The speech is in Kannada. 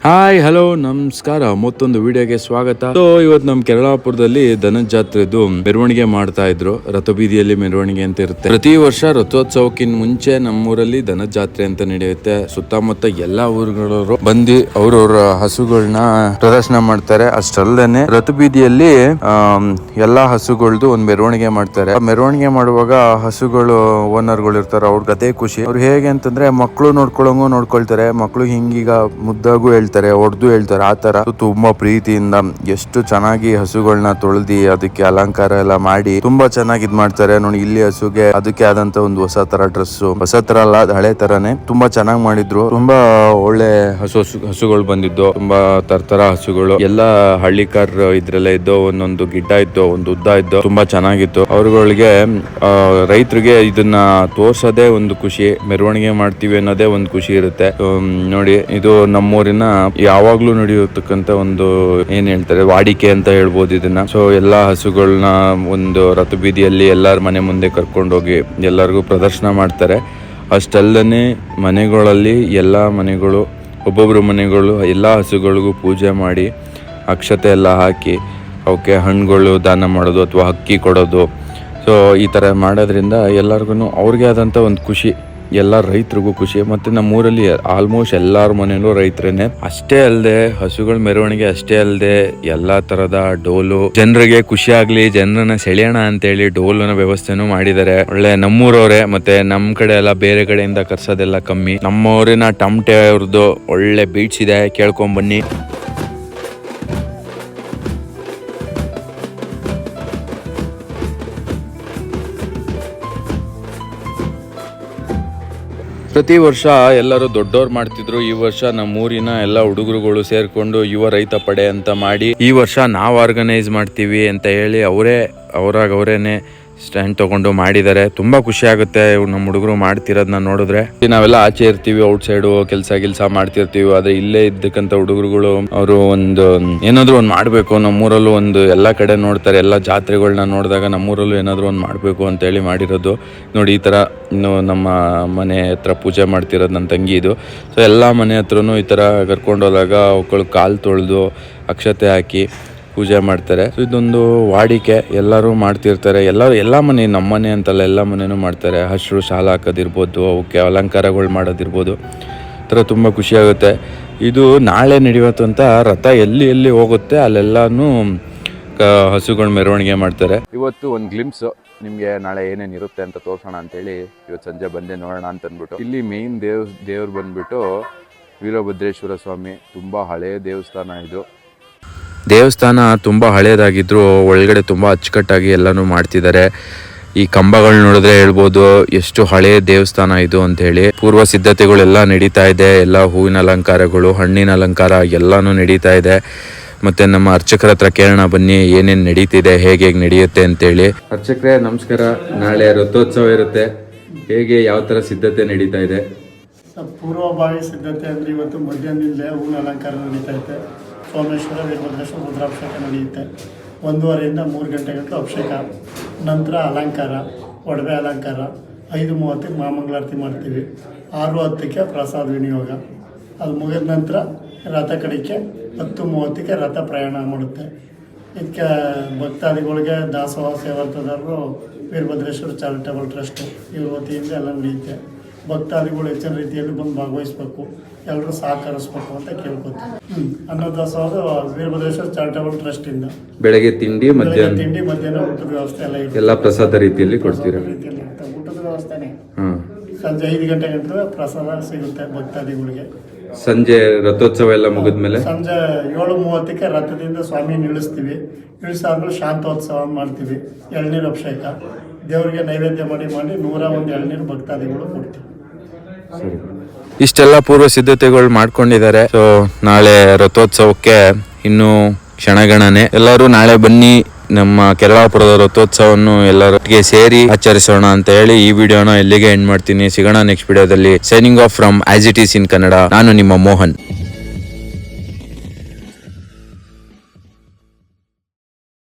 ಹಾಯ್ ಹಲೋ ನಮಸ್ಕಾರ, ಮತ್ತೊಂದು ವಿಡಿಯೋಗೆ ಸ್ವಾಗತ. ಇವತ್ತು ನಮ್ಮ ಕೆರಳಾಪುರದಲ್ಲಿ ದನದ ಜಾತ್ರೆದು ಮೆರವಣಿಗೆ ಮಾಡ್ತಾ ಇದ್ರು. ರಥಬೀದಿಯಲ್ಲಿ ಮೆರವಣಿಗೆ ಅಂತ ಇರುತ್ತೆ. ಪ್ರತಿ ವರ್ಷ ರಥೋತ್ಸವಕ್ಕಿಂತ ಮುಂಚೆ ನಮ್ಮೂರಲ್ಲಿ ದನದ ಜಾತ್ರೆ ಅಂತ ನಡೆಯುತ್ತೆ. ಸುತ್ತಮುತ್ತ ಎಲ್ಲಾ ಊರುಗಳವರು ಬಂದು ಅವ್ರವ್ರ ಹಸುಗಳನ್ನ ಪ್ರದರ್ಶನ ಮಾಡ್ತಾರೆ. ಅಷ್ಟಲ್ಲದೆ ರಥಬೀದಿಯಲ್ಲಿ ಎಲ್ಲಾ ಹಸುಗಳದ್ದು ಒಂದು ಮೆರವಣಿಗೆ ಮಾಡ್ತಾರೆ. ಮೆರವಣಿಗೆ ಮಾಡುವಾಗ ಹಸುಗಳು ಓನರ್ಗಳು ಇರ್ತಾರೆ, ಅವ್ರಿಗೆ ಅದೇ ಖುಷಿ. ಅವ್ರು ಹೇಗೆ ಅಂತಂದ್ರೆ ಮಕ್ಕಳು ನೋಡ್ಕೊಳ್ತಾರೆ. ಮಕ್ಕಳು ಹಿಂಗೀಗ ಮುದ್ದಾಗೂ ಹೊಡೆದು ಹೇಳ್ತಾರೆ. ಆ ತರ ತುಂಬಾ ಪ್ರೀತಿಯಿಂದ ಎಷ್ಟು ಚೆನ್ನಾಗಿ ಹಸುಗಳನ್ನ ತೊಳೆದಿ ಅದಕ್ಕೆ ಅಲಂಕಾರ ಎಲ್ಲ ಮಾಡಿ ತುಂಬಾ ಚೆನ್ನಾಗಿ ಇದ್ ಮಾಡ್ತಾರೆ. ನೋಡಿ, ಇಲ್ಲಿ ಹಸುಗೆ ಅದಕ್ಕೆ ಆದಂತ ಒಂದು ಹೊಸ ತರ ಡ್ರೆಸ್, ಹೊಸ ತರ ಅಲ್ಲ, ಹಳೆ ತರಾನೇ ತುಂಬಾ ಚೆನ್ನಾಗಿ ಮಾಡಿದ್ರು. ತುಂಬಾ ಒಳ್ಳೆ ಹಸುಗಳು ಬಂದಿದ್ದು, ತುಂಬಾ ತರ ಹಸುಗಳು ಎಲ್ಲ ಹಳ್ಳಿಕಾರ್ ಇದ್ರಲ್ಲೇ ಇದ್ದು. ಒಂದೊಂದು ಗಿಡ್ಡ ಇದ್ದು, ಒಂದು ಉದ್ದ ಇದ್ದು, ತುಂಬಾ ಚೆನ್ನಾಗಿತ್ತು. ಅವ್ರಗಳಿಗೆ ರೈತರಿಗೆ ಇದನ್ನ ತೋರ್ಸೋದೇ ಒಂದು ಖುಷಿ. ಮೆರವಣಿಗೆ ಮಾಡ್ತೀವಿ ಅನ್ನೋದೇ ಒಂದು ಖುಷಿ ಇರುತ್ತೆ. ನೋಡಿ, ಇದು ನಮ್ಮೂರಿನ ಯಾವಾಗ್ಲೂ ನಡೆಯತಕ್ಕಂತ ಒಂದು ಏನ್ ಹೇಳ್ತಾರೆ ವಾಡಿಕೆ ಅಂತ ಹೇಳ್ಬೋದು ಇದನ್ನ. ಸೊ ಎಲ್ಲಾ ಹಸುಗಳನ್ನ ಒಂದು ರಥ ಬೀದಿಯಲ್ಲಿ ಎಲ್ಲಾರ ಮನೆ ಮುಂದೆ ಕರ್ಕೊಂಡು ಹೋಗಿ ಎಲ್ಲರಿಗೂ ಪ್ರದರ್ಶನ ಮಾಡ್ತಾರೆ. ಅಷ್ಟಲ್ಲದೆ ಮನೆಗಳಲ್ಲಿ ಎಲ್ಲಾ ಮನೆಗಳು, ಒಬ್ಬೊಬ್ರು ಮನೆಗಳು ಎಲ್ಲಾ ಹಸುಗಳಿಗೂ ಪೂಜೆ ಮಾಡಿ ಅಕ್ಷತೆ ಎಲ್ಲ ಹಾಕಿ ಅವಕ್ಕೆ ಹಣ್ಣುಗಳು ದಾನ ಮಾಡೋದು ಅಥವಾ ಅಕ್ಕಿ ಕೊಡೋದು. ಸೊ ಈ ತರ ಮಾಡೋದ್ರಿಂದ ಎಲ್ಲರಿಗೂ ಅವ್ರಿಗೆ ಆದಂತ ಒಂದು ಖುಷಿ, ಎಲ್ಲ ರೈತರಿಗೂ ಖುಷಿ. ಮತ್ತೆ ನಮ್ಮೂರಲ್ಲಿ ಆಲ್ಮೋಸ್ಟ್ ಎಲ್ಲಾರ ಮನೇಲೂ ರೈತರೇನೆ. ಅಷ್ಟೇ ಅಲ್ಲದೆ ಹಸುಗಳ ಮೆರವಣಿಗೆ ಅಷ್ಟೇ ಅಲ್ಲದೆ ಎಲ್ಲಾ ತರದ ಡೋಲು, ಜನರಿಗೆ ಖುಷಿ ಆಗ್ಲಿ, ಜನರನ್ನ ಸೆಳೆಯೋಣ ಅಂತೇಳಿ ಡೋಲಿನ ವ್ಯವಸ್ಥೆನೂ ಮಾಡಿದ್ದಾರೆ. ಒಳ್ಳೆ ನಮ್ಮೂರವ್ರೆ. ಮತ್ತೆ ನಮ್ ಕಡೆ ಎಲ್ಲ ಬೇರೆ ಕಡೆಯಿಂದ ಕರ್ಸೋದೆಲ್ಲ ಕಮ್ಮಿ. ನಮ್ಮೂರಿನ ಟಮಟೆ ಅವ್ರದ್ದು ಒಳ್ಳೆ ಬೀಟ್ಸ್ ಇದೆ, ಕೇಳ್ಕೊಂಡ್ ಬನ್ನಿ. ಪ್ರತಿ ವರ್ಷ ಎಲ್ಲರೂ ದೊಡ್ಡವ್ರು ಮಾಡ್ತಿದ್ರು. ಈ ವರ್ಷ ನಮ್ಮೂರಿನ ಎಲ್ಲ ಹುಡುಗರುಗಳು ಸೇರ್ಕೊಂಡು ಯುವ ರೈತ ಪಡೆ ಅಂತ ಮಾಡಿ ಈ ವರ್ಷ ನಾವು ಆರ್ಗನೈಸ್ ಮಾಡ್ತೀವಿ ಅಂತ ಹೇಳಿ ಅವರೇನೆ ಸ್ಟ್ಯಾಂಡ್ ತಗೊಂಡು ಮಾಡಿದ್ದಾರೆ. ತುಂಬಾ ಖುಷಿ ಆಗುತ್ತೆ ನಮ್ಮ ಹುಡುಗರು ಮಾಡ್ತಿರೋದನ್ನ ನೋಡಿದ್ರೆ. ನಾವೆಲ್ಲ ಆಚೆ ಇರ್ತೀವಿ, ಔಟ್ ಸೈಡು ಕೆಲಸ ಮಾಡ್ತಿರ್ತೀವಿ. ಆದ್ರೆ ಇಲ್ಲೇ ಇದ್ದಕ್ಕಂತ ಹುಡುಗರುಗಳು ಅವರು ಏನಾದ್ರು ಒಂದು ಮಾಡ್ಬೇಕು, ನಮ್ಮೂರಲ್ಲೂ ಒಂದು ಎಲ್ಲಾ ಕಡೆ ನೋಡ್ತಾರೆ, ಎಲ್ಲಾ ಜಾತ್ರೆಗಳನ್ನ ನೋಡಿದಾಗ ನಮ್ಮೂರಲ್ಲೂ ಏನಾದ್ರು ಒಂದು ಮಾಡ್ಬೇಕು ಅಂತ ಹೇಳಿ ಮಾಡಿರೋದು. ನೋಡಿ, ಈ ತರ ಇನ್ನು ನಮ್ಮ ಮನೆ ಹತ್ರ ಪೂಜೆ ಮಾಡ್ತಿರೋದು ನನ್ನ ತಂಗಿ ಇದು. ಸೊ ಎಲ್ಲಾ ಮನೆ ಹತ್ರನು ಈ ತರ ಕರ್ಕೊಂಡು ಹೋದಾಗ ಅವಳು ಕಾಲು ತೊಳೆದು ಅಕ್ಷತೆ ಹಾಕಿ ಪೂಜೆ ಮಾಡ್ತಾರೆ. ಸೊ ಇದೊಂದು ವಾಡಿಕೆ, ಎಲ್ಲರೂ ಮಾಡ್ತಿರ್ತಾರೆ. ಎಲ್ಲ ಮನೆ, ನಮ್ಮ ಮನೆ ಅಂತಲ್ಲ, ಎಲ್ಲ ಮನೆನೂ ಮಾಡ್ತಾರೆ. ಹಸಿರು ಶಾಲ ಹಾಕೋದಿರ್ಬೋದು, ಅವಕ್ಕೆ ಅಲಂಕಾರಗಳು ಮಾಡೋದಿರ್ಬೋದು, ಥರ ತುಂಬ ಖುಷಿ ಆಗುತ್ತೆ. ಇದು ನಾಳೆ ನಡೆಯುವಂಥ ರಥ ಎಲ್ಲಿ ಹೋಗುತ್ತೆ ಅಲ್ಲೆಲ್ಲಾನು ಹಸುಗಳ ಮೆರವಣಿಗೆ ಮಾಡ್ತಾರೆ. ಇವತ್ತು ಒಂದು ಗ್ಲಿಮ್ಸ್ ನಿಮಗೆ ನಾಳೆ ಏನೇನು ಇರುತ್ತೆ ಅಂತ ತೋರಿಸೋಣ ಅಂತೇಳಿ ಇವತ್ತು ಸಂಜೆ ಬಂದೆ ನೋಡೋಣ ಅಂತ ಅಂದ್ಬಿಟ್ಟು. ಇಲ್ಲಿ ಮೇನ್ ದೇವ್ರು ಬಂದ್ಬಿಟ್ಟು ವೀರಭದ್ರೇಶ್ವರ ಸ್ವಾಮಿ. ತುಂಬ ಹಳೆಯ ದೇವಸ್ಥಾನ ಇದು. ದೇವಸ್ಥಾನ ತುಂಬ ಹಳೇದಾಗಿದ್ರು ಒಳಗಡೆ ತುಂಬ ಅಚ್ಚುಕಟ್ಟಾಗಿ ಎಲ್ಲನೂ ಮಾಡ್ತಿದ್ದಾರೆ. ಈ ಕಂಬಗಳು ನೋಡಿದ್ರೆ ಹೇಳ್ಬೋದು ಎಷ್ಟು ಹಳೆಯ ದೇವಸ್ಥಾನ ಇದು ಅಂತ ಹೇಳಿ. ಪೂರ್ವ ಸಿದ್ಧತೆಗಳೆಲ್ಲ ನಡೀತಾ ಇದೆ. ಎಲ್ಲ ಹೂವಿನ ಅಲಂಕಾರಗಳು, ಹಣ್ಣಿನ ಅಲಂಕಾರ ಎಲ್ಲಾನು ನಡೀತಾ ಇದೆ. ಮತ್ತೆ ನಮ್ಮ ಅರ್ಚಕರ ಹತ್ರ ಕೇಳೋಣ ಬನ್ನಿ ಏನೇನು ನಡೀತಿದೆ, ಹೇಗೆ ನಡೆಯುತ್ತೆ ಅಂತೇಳಿ. ಅರ್ಚಕರೇ ನಮಸ್ಕಾರ. ನಾಳೆ ರಥೋತ್ಸವ ಇರುತ್ತೆ, ಹೇಗೆ ಯಾವ ಥರ ಸಿದ್ಧತೆ ನಡೀತಾ ಇದೆ? ಪೂರ್ವಭಾವಿ ಸಿದ್ಧತೆ ಅಂದರೆ ಇವತ್ತು ಮಧ್ಯಾಹ್ನದಿಂದಲೇ ಹೂವಿನ ಅಲಂಕಾರ ನಡೀತಾ ಇದೆ. ಸೋಮೇಶ್ವರ, ವೀರಭದ್ರೇಶ್ವರ, ರುದ್ರಾಭಿಷೇಕ ನಡೆಯುತ್ತೆ. 1:30ರಿಂದ 3 ಗಂಟೆಗಂಟು ಅಭಿಷೇಕ, ನಂತರ ಅಲಂಕಾರ, ಒಡವೆ ಅಲಂಕಾರ. 5:30ಕ್ಕೆ ಮಹಾಮಂಗಳಾರತಿ ಮಾಡ್ತೀವಿ. 6:10ಕ್ಕೆ ಪ್ರಸಾದ ವಿನಿಯೋಗ. ಅದು ಮುಗಿದ ನಂತರ ರಥ ಕಡಿಕೆ 10:30ಕ್ಕೆ ರಥ ಪ್ರಯಾಣ ಮಾಡುತ್ತೆ. ಇದಕ್ಕೆ ಭಕ್ತಾದಿಗಳಿಗೆ ದಾಸೋಹ ಸೇವಾರ್ಥದಾರರು ವೀರಭದ್ರೇಶ್ವರ ಚಾರಿಟಬಲ್ ಟ್ರಸ್ಟ್ ಇವ್ರ ವತಿಯಿಂದ ಎಲ್ಲ ನಡೆಯುತ್ತೆ. ಭಕ್ತಾದಿಗಳು ಹೆಚ್ಚಿನ ರೀತಿಯಲ್ಲಿ ಬಂದು ಭಾಗವಹಿಸಬೇಕು, ಎಲ್ಲರೂ ಸಹಕರಿಸ್ಬೇಕು ಅಂತ ಕೇಳ್ಕೊತೀವಿ. ಅನ್ನದಾಸೋಹದ ವೀರಭದ್ರೇಶ್ವರ ಚಾರಿಟಬಲ್ ಟ್ರಸ್ಟ್ ಇಂದ ಬೆಳಗ್ಗೆ ತಿಂಡಿ, ಮಧ್ಯಾಹ್ನ ಊಟದ ವ್ಯವಸ್ಥೆ ಎಲ್ಲ ಪ್ರಸಾದ ರೀತಿಯಲ್ಲಿ ಕೊಡ್ತೀರಾ? ಊಟದ ವ್ಯವಸ್ಥೆನೆ. ಸಂಜೆ 5 ಗಂಟೆ ಗಂಟೆ ಪ್ರಸಾದ ಸಿಗುತ್ತೆ ಭಕ್ತಾದಿಗಳಿಗೆ. ಸಂಜೆ ರಥೋತ್ಸವ ಎಲ್ಲ ಮುಗಿದ್ಮೇಲೆ ಸಂಜೆ 7:30ಕ್ಕೆ ರಥದಿಂದ ಸ್ವಾಮಿ ಇಳಿಸ್ತೀವಿ. ಇಳಿಸಾದ್ಮೇಲೆ ಶಾಂತೋತ್ಸವ ಮಾಡ್ತೀವಿ. ಎಳ್ನೀರು ಅಭಿಷೇಕ, ದೇವರಿಗೆ ನೈವೇದ್ಯ ಮಾಡಿ 101 ಎಳ್ನೀರು ಭಕ್ತಾದಿಗಳು ಕೊಡ್ತೀವಿ. ಇಷ್ಟೆಲ್ಲ ಪೂರ್ವ ಸಿದ್ಧತೆಗಳು ಮಾಡ್ಕೊಂಡಿದ್ದಾರೆ. ಸೊ ನಾಳೆ ರಥೋತ್ಸವಕ್ಕೆ ಇನ್ನು ಕ್ಷಣಗಣನೆ. ಎಲ್ಲರೂ ನಾಳೆ ಬನ್ನಿ, ನಮ್ಮ ಕೆರಳಾಪುರದ ರಥೋತ್ಸವವನ್ನು ಎಲ್ಲರೊಟ್ಟಿಗೆ ಸೇರಿ ಆಚರಿಸೋಣ ಅಂತ ಹೇಳಿ ಈ ವಿಡಿಯೋನ ಎಲ್ಲಿಗೆ ಎಂಡ್ ಮಾಡ್ತೀನಿ. ಸಿಗೋಣ ನೆಕ್ಸ್ಟ್ ವಿಡಿಯೋದಲ್ಲಿ. Signing off from as it is in Kannada. ನಾನು ನಿಮ್ಮ ಮೋಹನ್.